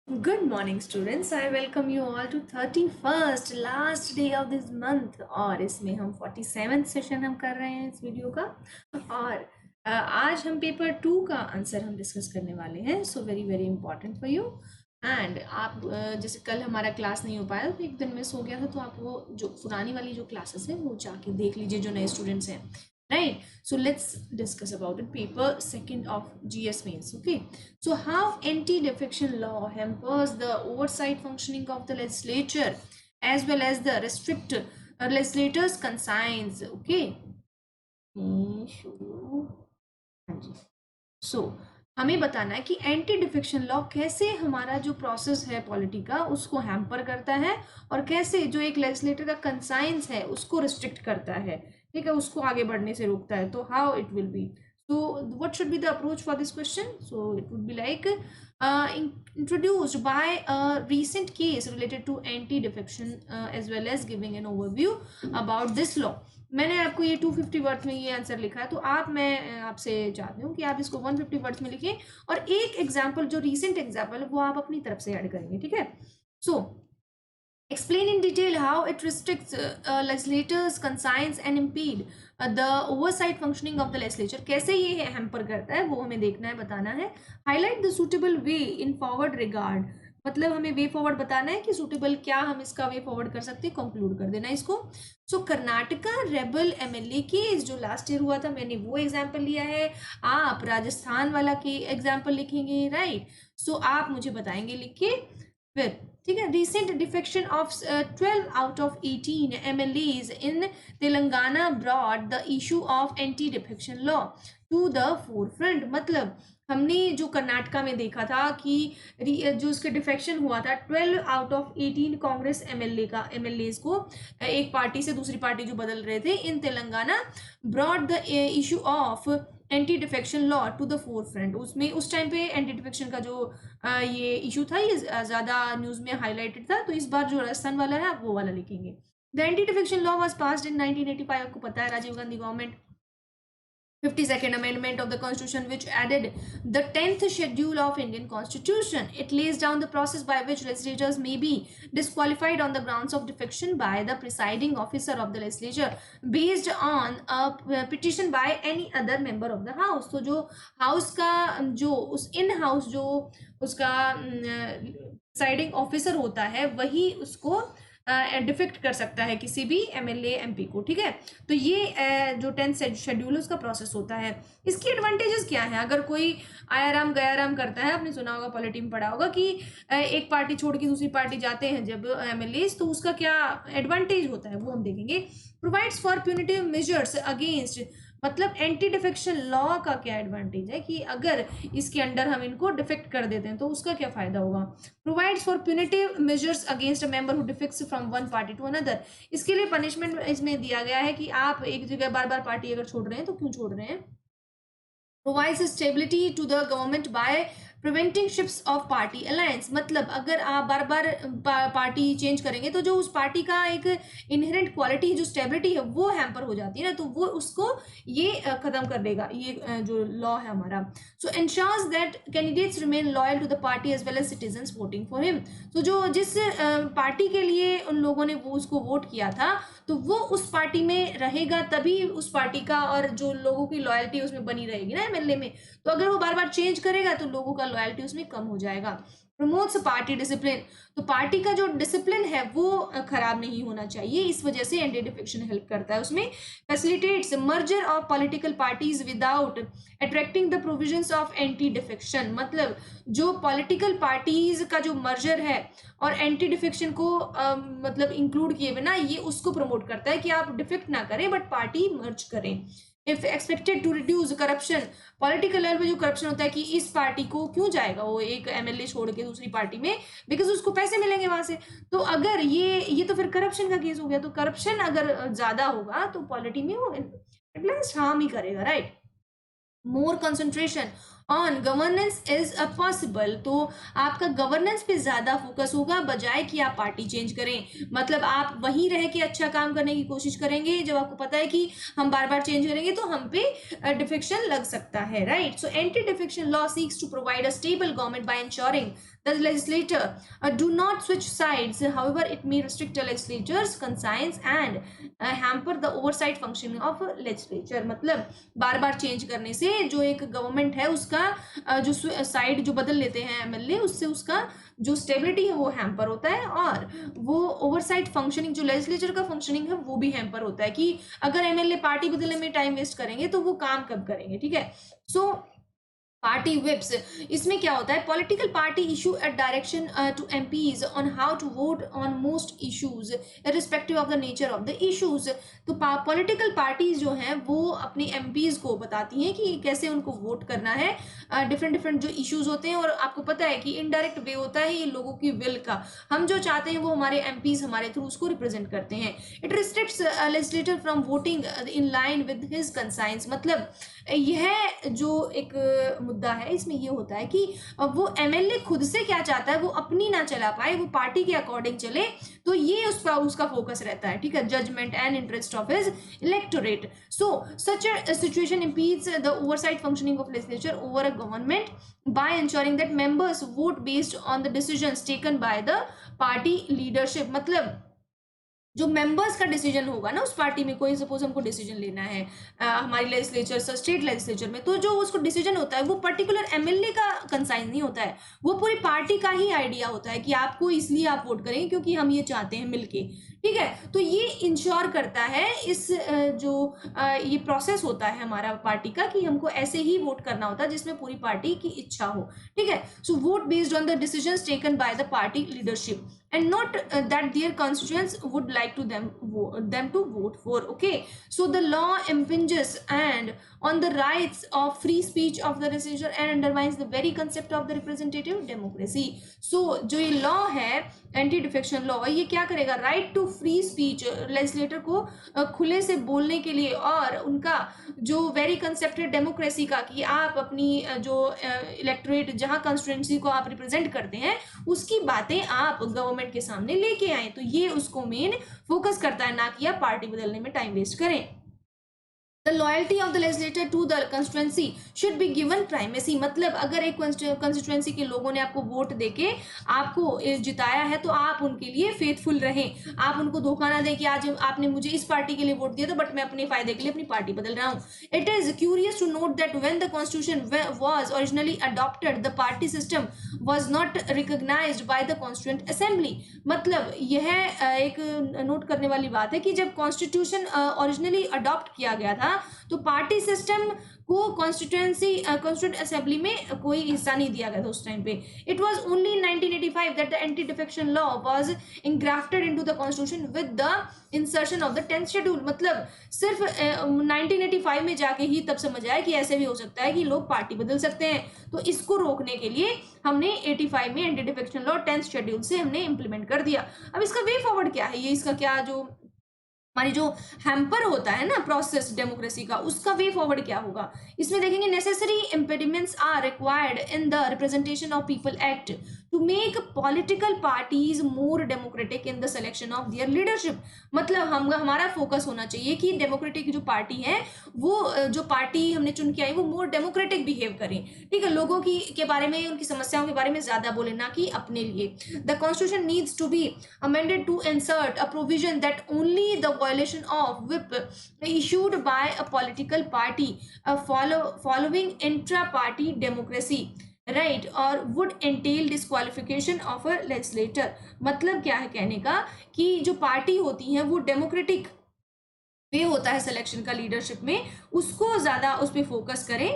Good morning students. I welcome you all to 31st last day of this month और इसमें हम 47th session हम कर रहे हैं इस वीडियो का और आज हम पेपर 2 का आंसर हम डिस्कस करने वाले हैं. So very very important for you. And आप जैसे कल हमारा क्लास नहीं हो पाया तो एक दिन मिस हो गया था, तो आप वो जो पुरानी वाली जो क्लासेस है वो जाके देख लीजिए जो नए स्टूडेंट्स हैं. Right, so let's discuss about it. Paper second of GS mains. Okay, so how anti-defection law hampers the oversight functioning of the legislature as well as the restrict legislators conscience. Okay, so हमें बताना है कि anti defection law कैसे हमारा जो process है polity का उसको हैम्पर करता है और कैसे जो एक लेजिस्लेटर का कंसाइंस है उसको रिस्ट्रिक्ट करता है, ठीक है, उसको आगे बढ़ने से रोकता है. तो how it will be, so what should be the approach for this question? So it would be like introduced by a recent case related to anti defection as well as giving an overview about this law. मैंने आपको ये 250 words में ये answer लिखा है, तो मैं आपसे चाहती हूँ कि आप इसको 150 वर्ड्स में लिखें और एक एग्जाम्पल जो रीसेंट एग्जाम्पल वो आप अपनी तरफ से ऐड करेंगे, ठीक है. सो explain in detail how it restricts legislators conscience and impede the oversight functioning of the legislature. कैसे ये हैम्पर करता है वो हमें देखना है, बताना है. highlight the suitable way in forward regard, मतलब हमें वे फॉरवर्ड बताना है कि सुटेबल क्या हम इसका वे फॉरवर्ड कर सकते हैं, कंक्लूड कर देना इसको. सो कर्नाटका रेबल एमएलए केस जो लास्ट ईयर हुआ था, मैंने वो एग्जांपल लिया है. आप राजस्थान वाला की एग्जांपल लिखेंगे, राइट. सो आप मुझे बताएंगे लिख के फिर, ठीक है. Recent defection of 12 out of 18 MLAs in Telangana brought the issue of anti defection law to the forefront. मतलब हमने जो कर्नाटका में देखा था कि जो उसके डिफेक्शन हुआ था 12 आउट ऑफ 18 कांग्रेस एमएलए को एक पार्टी से दूसरी पार्टी जो बदल रहे थे in Telangana, brought the issue of anti defection law to the forefront. उसमें उस टाइम पे एंटी डिफेक्शन का जो ये इशू था ये ज्यादा न्यूज में हाईलाइटेड था, तो इस बार जो राजस्थान वाला है वो वाला लिखेंगे. The anti defection law was passed in 1985. आपको पता है Rajiv Gandhi government 52nd Amendment of the Constitution, which added the 10th schedule of Indian Constitution. It lays down the process by which legislators may be disqualified on the grounds of defection by the presiding officer of the legislature based on a petition by any other member of the house. So जो house का जो उस in house जो उसका presiding officer होता है वही उसको डिफेक्ट कर सकता है किसी भी एमएलए एमपी को, ठीक है. तो ये जो 10th शेड्यूल उसका प्रोसेस होता है. इसकी एडवांटेजेस क्या है? अगर कोई आयाराम गयाराम करता है, आपने सुना होगा, पॉलिटी में पढ़ा होगा कि एक पार्टी छोड़ के दूसरी पार्टी जाते हैं जब एमएलए, तो उसका क्या एडवांटेज होता है वो हम देखेंगे. Provides for punitive measures against, मतलब एंटी डिफेक्शन लॉ का क्या एडवांटेज है कि अगर इसके अंडर हम इनको डिफेक्ट कर देते हैं तो उसका क्या फायदा होगा. Provides for punitive measures against a member who defects from one party to another. इसके लिए पनिशमेंट इसमें दिया गया है कि आप एक जगह बार बार पार्टी अगर छोड़ रहे हैं तो क्यों छोड़ रहे हैं. Provides stability to the government by preventing shifts of party alliance. मतलब अगर आप बार बार पार्टी चेंज करेंगे तो जो उस पार्टी का एक इनहेरेंट क्वालिटी जो स्टेबिलिटी है वो हैम्पर हो जाती है ना, तो वो उसको ये खत्म कर देगा ये जो लॉ है हमारा. So ensures that candidates remain loyal to the party as well as citizens voting for him. तो जो जिस पार्टी के लिए उन लोगों ने वो उसको वोट किया था तो वो उस पार्टी में रहेगा, तभी उस पार्टी का और जो लोगों की लॉयल्टी उसमें बनी रहेगी ना एमएलए में. तो अगर वो बार बार चेंज करेगा तो लोगों का लॉयल्टी उसमें कम हो जाएगा. प्रमोट्स पार्टी डिसिप्लिन, तो पार्टी का जो डिसिप्लिन है वो खराब नहीं होना चाहिए, इस वजह से एंटी डिफेक्शन हेल्प करता है उसमें. Facilitates merger of political parties without attracting the provisions of anti defection. मतलब जो पॉलिटिकल पार्टीज का जो मर्जर है और एंटी डिफेक्शन को मतलब इंक्लूड किए बिना ये उसको प्रमोट करता है कि आप डिफेक्ट ना करें बट पार्टी मर्ज करें. If expected to reduce corruption, political level पे जो करप्शन होता है कि इस पार्टी को क्यों जाएगा वो एक एमएलए छोड़ के दूसरी पार्टी में, बिकॉज उसको पैसे मिलेंगे वहां से. तो अगर ये तो फिर करप्शन का केस हो गया. तो करप्शन अगर ज्यादा होगा तो पॉलिटी में वो एटलीस्ट हार्म ही करेगा, right. more concentration on governance is a possible, तो आपका गवर्नेंस पे ज्यादा फोकस होगा बजाय कि आप पार्टी चेंज करें। मतलब आप वहीं रह के अच्छा काम करने की कोशिश करेंगे जब आपको पता है कि हम बार बार चेंज करेंगे तो हम पे डिफेक्शन लग सकता है, right. So anti defection law seeks to provide a stable government by ensuring the legislator do not switch sides. However, it may restrict the legislature's conscience and hamper the oversight functioning of a legislature। मतलब बार बार change करने से जो एक government है उसका जो side जो बदल लेते हैं एमएलए, उससे उसका जो स्टेबिलिटी है वो हैम्पर होता है, और वो ओवरसाइट फंक्शनिंग जो लेजिस्लेचर का फंक्शनिंग है वो भी हैम्पर होता है कि अगर एमएलए पार्टी बदलने में टाइम वेस्ट करेंगे तो वो काम कब करेंगे, ठीक है। सो पार्टी विप्स, इसमें क्या होता है, political party issue a direction to MPs on how to vote on most issues irrespective of the nature of the issues. तो पॉलिटिकल पार्टीज जो हैं वो अपने एमपीज को बताती हैं कि कैसे उनको वोट करना है डिफरेंट डिफरेंट जो इश्यूज होते हैं। और आपको पता है कि इनडायरेक्ट वे होता है ये लोगों की विल का, हम जो चाहते हैं वो हमारे एमपीज हमारे थ्रू उसको रिप्रेजेंट करते हैं। It restricts legislator from voting in line with his conscience. मतलब यह जो एक मुद्दा है इसमें ये होता है कि वो एमएलए खुद से क्या चाहता है वो अपनी ना चला पाए, वो पार्टी के अकॉर्डिंग चले, तो ये उसका फोकस रहता है, ठीक है, judgement and interest of his electorate. So such a situation impedes the oversight functioning of legislature over a government by ensuring that members vote based on the decisions taken by the party leadership। मतलब जो members का decision होगा ना उस party में, कोई suppose हमको decision लेना है हमारी लेजिस्लेचर स्टेट लेजिस्लेचर में, तो जो उसको डिसीजन होता है वो पर्टिकुलर एमएलए का कंसाइन नहीं होता है, वो पूरी पार्टी का ही आइडिया होता है कि आपको इसलिए आप वोट करेंगे क्योंकि हम ये चाहते हैं मिलके, ठीक है। तो ये इंश्योर करता है इस जो ये प्रोसेस होता है हमारा पार्टी का कि हमको ऐसे ही वोट करना होता है जिसमें पूरी पार्टी की इच्छा हो, ठीक है। So vote based on the decisions taken by the party leadership and not that their constituents would like to them to vote for, okay। So the law impinges and on the rights of free speech of the legislature and undermines the very concept of the representative democracy। So जो ये law है anti defection law, ये क्या करेगा, right to free speech legislator को खुले से बोलने के लिए, और उनका जो वेरी कंसेप्ट है डेमोक्रेसी का कि आप अपनी जो इलेक्टोरेट जहां कंस्टिट्यूएंसी को आप रिप्रेजेंट करते हैं उसकी बातें आप गवर्नमेंट के सामने लेके आए, तो ये उसको मेन फोकस करता है, ना कि आप पार्टी बदलने में टाइम वेस्ट करें। The loyalty of the legislator to the constituency should be given primacy। मतलब अगर एक constituency के लोगों ने आपको वोट देके आपको जिताया है तो आप उनके लिए फेथफुल रहें, आप उनको धोखा ना दें कि आज आपने मुझे इस पार्टी के लिए वोट दिया था बट मैं अपने फायदे के लिए अपनी पार्टी बदल रहा हूँ। It is curious to note that when the constitution was originally adopted the party system was not recognized by the constituent assembly। मतलब यह एक नोट करने वाली बात है कि जब कॉन्स्टिट्यूशन ओरिजिनली अडॉप्ट किया गया था तो पार्टी सिस्टम को कॉन्स्टिट्यूंट असेंबली में कोई हिस्सा नहीं दिया गया था उस टाइम पे। It was only in 1985 that the anti defection law was engrafted into the constitution with the insertion of the 10th schedule. मतलब सिर्फ 1985 में जाके ही तब समझ आया कि ऐसे भी हो सकता है कि लोग पार्टी बदल सकते हैं, तो इसको रोकने के लिए हमने 85 में anti defection law 10th schedule से हमने इंप्लीमेंट कर दिया। अब इसका वे फॉरवर्ड क्या है, ये इसका क्या जो हमारी जो हैम्पर होता है ना प्रोसेस डेमोक्रेसी का, उसका वे फॉरवर्ड क्या होगा, इसमें देखेंगे necessary impediments are required in the representation of people act to make political parties more democratic in the selection of their leadership. मतलब हमारा फोकस होना चाहिए कि डेमोक्रेटिक जो पार्टी है वो जो पार्टी हमने चुन के आई वो मोर डेमोक्रेटिक बिहेव करें, ठीक है, लोगों की के बारे में उनकी समस्याओं के बारे में ज्यादा बोले, ना कि अपने लिए। The constitution needs to be amended to insert a provision that only the violation of whip issued by a political party following intra-party democracy, right, और would entail disqualification of a legislator। मतलब क्या है कहने का कि जो party होती है वो डेमोक्रेटिक वे होता है सिलेक्शन का लीडरशिप में, उसको ज्यादा उस पर फोकस करें,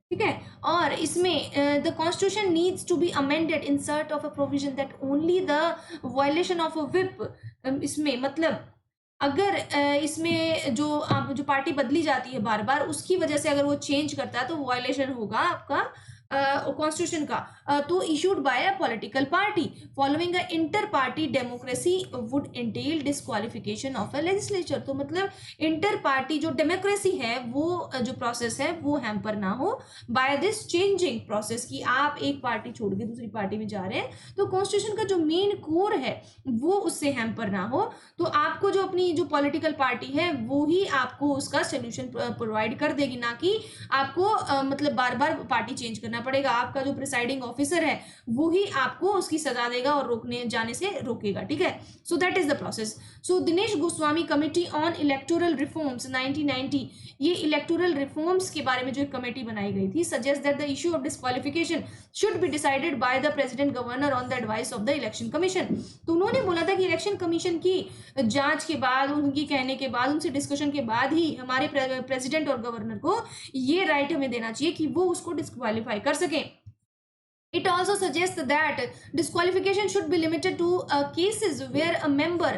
ठीक है। और इसमें the constitution needs to be amended insert of a provision that only the violation of a whip. इसमें मतलब अगर इसमें जो पार्टी बदली जाती है बार बार उसकी वजह से अगर वो चेंज करता है तो वायलेशन होगा आपका कॉन्स्टिट्यूशन का, तो issued by a political party following a inter party democracy would Intel disqualification of a legislature. तो मतलब इंटर पार्टी जो डेमोक्रेसी है वो जो प्रोसेस है वो हैम्पर ना हो बाय दिस चेंजिंग प्रोसेस, कि आप एक पार्टी छोड़ के दूसरी पार्टी में जा रहे हैं तो कॉन्स्टिट्यूशन का जो मेन कोर है वो उससे हैम्पर ना हो। तो आपको जो अपनी जो पॉलिटिकल पार्टी है वो ही आपको उसका सोल्यूशन प्रोवाइड कर देगी, ना कि आपको मतलब बार बार पार्टी चेंज करना पड़ेगा। आपका जो प्रिसाइडिंग ऑफिसर है वो ही आपको उसकी सजा देगा और रोकने जाने से रोकेगा, ठीक है। So that is the process. So Dinesh Goswami committee on electoral reforms 1990, ये इलेक्टोरल रिफॉर्म्स के बारे में जो एक कमेटी बनाई गई थी, suggest that the issue of disqualification should be decided by the president governor on the advice of the election commission. तो उन्होंने बोला था कि इलेक्शन कमीशन की जांच के बाद, उनकी कहने के बाद, उनसे डिस्कशन के बाद ही हमारे प्रेसिडेंट और गवर्नर को ये राइट हमें देना चाहिए कि वो उसको डिस्क्वालीफाई कर सकें। It also suggests that disqualification should be limited to cases where a member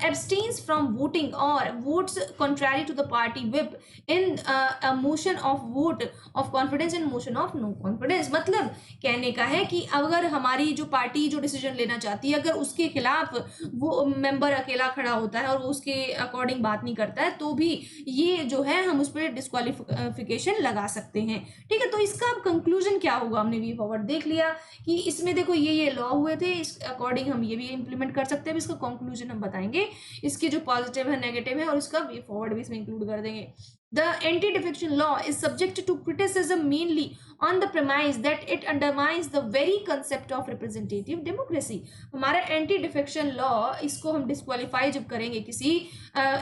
abstains from voting or votes contrary to the party whip in a motion of vote of confidence and motion of no confidence। मतलब कहने का है कि अगर हमारी जो party जो decision लेना चाहती है, अगर उसके खिलाफ वो मेंबर अकेला खड़ा होता है और वो उसके अकॉर्डिंग बात नहीं करता है, तो भी ये जो है हम उस पर डिस्क्वालिफिकेशन लगा सकते हैं, ठीक है। तो इसका अब कंक्लूजन क्या होगा, हमने वी फॉरवर्ड देख लिया कि इसमें देखो ये लॉ हुए थे, इस अकॉर्डिंग हम ये भी इंप्लीमेंट कर सकते हैं। इसका कंक्लूजन हम बताएंगे, इसके जो पॉजिटिव है, नेगेटिव है, और इसका वे फॉरवर्ड भी इसमें इंक्लूड कर देंगे। The anti-defection law is subject to criticism mainly on the premise that it undermines the very concept of representative democracy। हमारा एंटी डिफेक्शन लॉ, इसको हम डिस्क्वालीफाई जब करेंगे किसी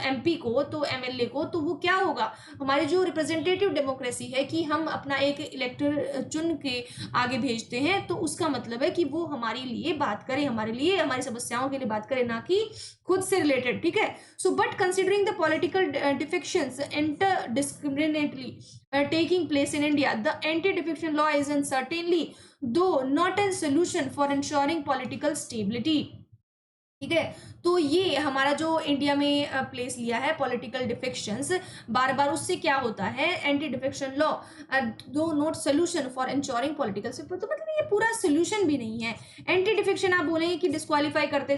एमपी को, तो एमएलए को, तो वो क्या होगा, हमारी जो रिप्रेजेंटेटिव डेमोक्रेसी है कि हम अपना एक इलेक्टर चुन के आगे भेजते हैं, तो उसका मतलब है कि वो हमारे लिए बात करे, हमारे लिए, हमारी समस्याओं के लिए बात करे, ना कि खुद से रिलेटेड, ठीक है। So but considering the political defections indiscriminately taking place in India, the anti-defection law is certainly, though not a solution for ensuring political stability, ठीक है। तो ये हमारा जो इंडिया में प्लेस लिया है पॉलिटिकल डिफेक्शंस बार बार, उससे क्या होता है, एंटी डिफेक्शन लॉ दो not solution for ensuring political security, तो मतलब ये पूरा सोल्यूशन भी नहीं है। एंटी डिफेक्शन आप बोलेंगे कि डिस्क्वालीफाई करते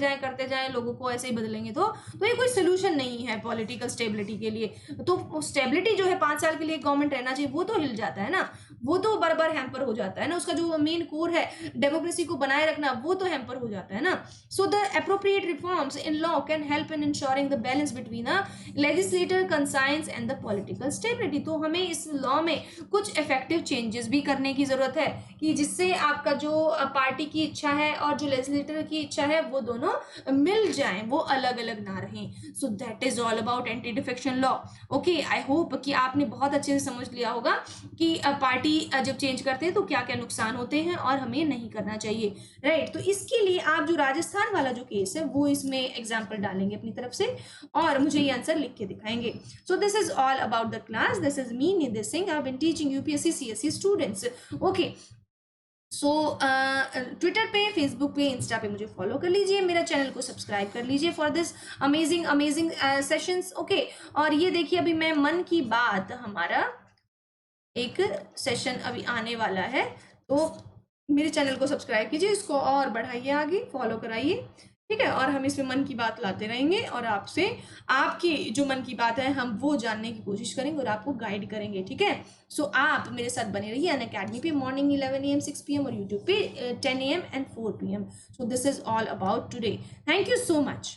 जाएं लोगों को, ऐसे ही बदलेंगे, तो ये कोई सोल्यूशन नहीं है पॉलिटिकल स्टेबिलिटी के लिए। तो स्टेबिलिटी जो है 5 साल के लिए गवर्नमेंट रहना चाहिए, वो तो हिल जाता है ना, वो तो बार बार हैम्पर हो जाता है ना, उसका जो मेन कोर है डेमोक्रेसी को बनाए रखना, वो तो हैम्पर हो जाता है ना। So the appropriate reforms in law can help in ensuring the balance between the legislative conscience and the political stability। तो हमें इस लॉ में कुछ इफेक्टिव चेंजेस भी करने की जरूरत है, कि जिससे आपका जो पार्टी की इच्छा है और जो लेजिस्लेटर की इच्छा है वो दोनों मिल जाएं, वो अलग अलग ना रहें। So that is all about anti defection law. Okay, I hope कि आपने बहुत अच्छे से समझ लिया होगा कि पार्टी जब चेंज करते हैं तो क्या क्या नुकसान होते हैं और हमें नहीं करना चाहिए, राइट। तो इसके लिए आप जो राजस्थान वाला जो केस है वो इसमें एग्जाम्पल डालेंगे अपनी तरफ से और मुझे ये आंसर लिख के दिखाएंगे। So this is all about the class, this is me Nidhi Singh, I have been teaching UPSC CSC students. Okay, so Twitter पे, फेसबुक पे, इंस्टा पे मुझे फॉलो कर लीजिए, मेरा चैनल को सब्सक्राइब कर लीजिए for this amazing sessions. Okay, और ये देखिए अभी मैं मन की बात, हमारा एक सेशन अभी आने वाला है, तो मेरे चैनल को सब्सक्राइब कीजिए, इसको और बढ़ाइए, आगे फॉलो कराइए, ठीक है। और हम इसमें मन की बात लाते रहेंगे और आपसे आपकी जो मन की बात है हम वो जानने की कोशिश करेंगे और आपको गाइड करेंगे, ठीक है। सो आप मेरे साथ बने रहिए अनअकैडमी पे, मॉर्निंग 11 AM 6 PM और यूट्यूब पे 10 AM and 4 PM। So this is all about today, thank you so much.